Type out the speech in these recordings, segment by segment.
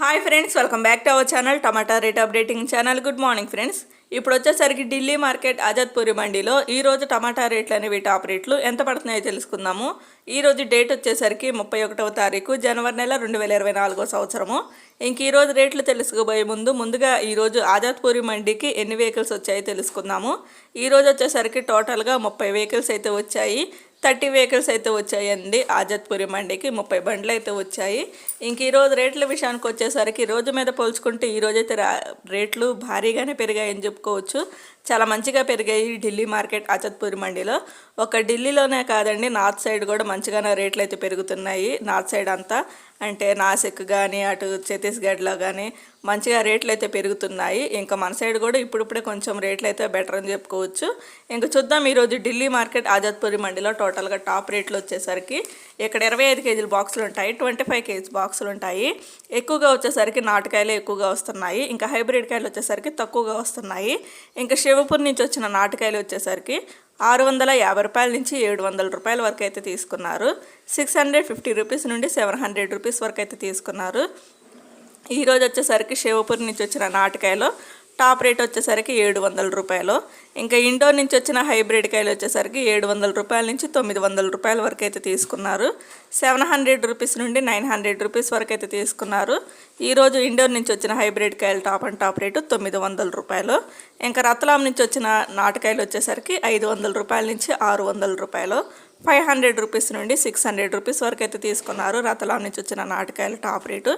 Hi friends, welcome back to our channel tomato rate updating channel. Good morning friends. ఇప్పుడు వచ్చేసరికి Delhi market ఆజాద్పూరి మండీలో ఈరోజు టమాటా రేట్లు అనేవి టాప్ రేట్లు ఎంత పడుతున్నాయో తెలుసుకుందాము. ఈరోజు డేట్ వచ్చేసరికి 31వ తారీఖు జనవరి నెల 2024 సంవత్సరము. ఇంక ఈరోజు రేట్లు తెలుసుకోబోయే ముందుగా ఈరోజు ఆజాద్పూరి మండీకి ఎన్ని వెహికల్స్ వచ్చాయో తెలుసుకుందాము. ఈరోజు వచ్చేసరికి టోటల్గా 30 వెహికల్స్ అయితే వచ్చాయి. 30 వెహికల్స్ అయితే వచ్చాయండి. ఆజాద్పూరి మండీకి 30 బండ్లు అయితే వచ్చాయి. ఇంక ఈరోజు రేట్ల విషయానికి వచ్చేసరికి రోజు మీద పోల్చుకుంటే ఈరోజైతే రేట్లు భారీగానే పెరిగాయని చెప్పుకోవచ్చు. చాలా మంచిగా పెరిగాయి ఢిల్లీ మార్కెట్ ఆజాద్పూరి మండీలో. ఒక ఢిల్లీలోనే కాదండి, నార్త్ సైడ్ కూడా మంచిగానే రేట్లు అయితే పెరుగుతున్నాయి. నార్త్ సైడ్ అంతా అంటే నాసిక్ కానీ అటు ఛత్తీస్గఢ్లో కానీ మంచిగా రేట్లు అయితే పెరుగుతున్నాయి. ఇంకా మన సైడ్ కూడా ఇప్పుడిప్పుడే కొంచెం రేట్లు అయితే బెటర్ అని చెప్పుకోవచ్చు. ఇంకా చూద్దాం ఈరోజు ఢిల్లీ మార్కెట్ ఆజాద్పూరి మండీలో టోటల్గా టాప్ రేట్లు వచ్చేసరికి ఇక్కడ 25 కేజీల బాక్సులు ఉంటాయి, 25 కేజీ బాక్సులు ఉంటాయి. ఎక్కువగా వచ్చేసరికి నాటుకాయలు ఎక్కువగా వస్తున్నాయి. ఇంకా హైబ్రిడ్ కాయలు వచ్చేసరికి తక్కువగా వస్తున్నాయి. ఇంకా శివపూర్ నుంచి వచ్చిన నాటుకాయలు వచ్చేసరికి 650 రూపాయల నుంచి 700 రూపాయల వరకు అయితే తీసుకున్నారు. 650 రూపీస్ నుండి 700 రూపీస్ వరకు అయితే తీసుకున్నారు. ఈరోజు వచ్చేసరికి శివపూర్ నుంచి వచ్చిన నాటుకాయలు టాప్ రేట్ వచ్చేసరికి 700 రూపాయలు. ఇంకా ఇండోర్ నుంచి వచ్చిన హైబ్రిడ్ కాయలు వచ్చేసరికి 700 రూపాయల నుంచి 900 రూపాయల వరకు అయితే తీసుకున్నారు. 700 రూపీస్ నుండి 900 రూపీస్ వరకు అయితే తీసుకున్నారు. ఈరోజు ఇండోర్ నుంచి వచ్చిన హైబ్రిడ్ కాయలు టాప్ రేటు 900 రూపాయలు. ఇంకా రత్లాం నుంచి వచ్చిన నాటుకాయలు వచ్చేసరికి 500 రూపాయల నుంచి 600 రూపాయలు. 500 రూపీస్ నుండి 600 రూపీస్ వరకు అయితే తీసుకున్నారు రత్లాం నుంచి వచ్చిన నాటుకాయలు టాప్ రేటు.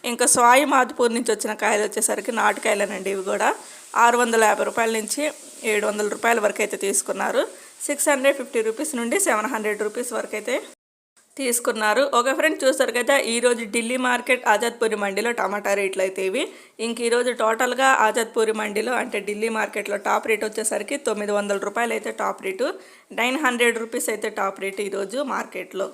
ఇంకా స్వాయి మాధుపూర్ నుంచి వచ్చిన కాయలు వచ్చేసరికి నాటుకాయలేనండి. ఇవి కూడా 650 రూపాయల నుంచి 700 రూపాయల వరకు అయితే తీసుకున్నారు. 650 రూపీస్ నుండి 700 రూపీస్ వరకు అయితే తీసుకున్నారు. ఒక ఫ్రెండ్ చూస్తారు కదా, ఈరోజు ఢిల్లీ మార్కెట్ ఆజాద్పూరి మండీలో టమాటా రేట్లు అయితే ఇవి. ఇంక ఈరోజు టోటల్గా ఆజాద్పూరి మండీలో అంటే ఢిల్లీ మార్కెట్లో టాప్ రేట్ వచ్చేసరికి 900 రూపాయలు అయితే టాప్ రేటు, 900 రూపీస్ అయితే టాప్ రేటు ఈరోజు మార్కెట్లో.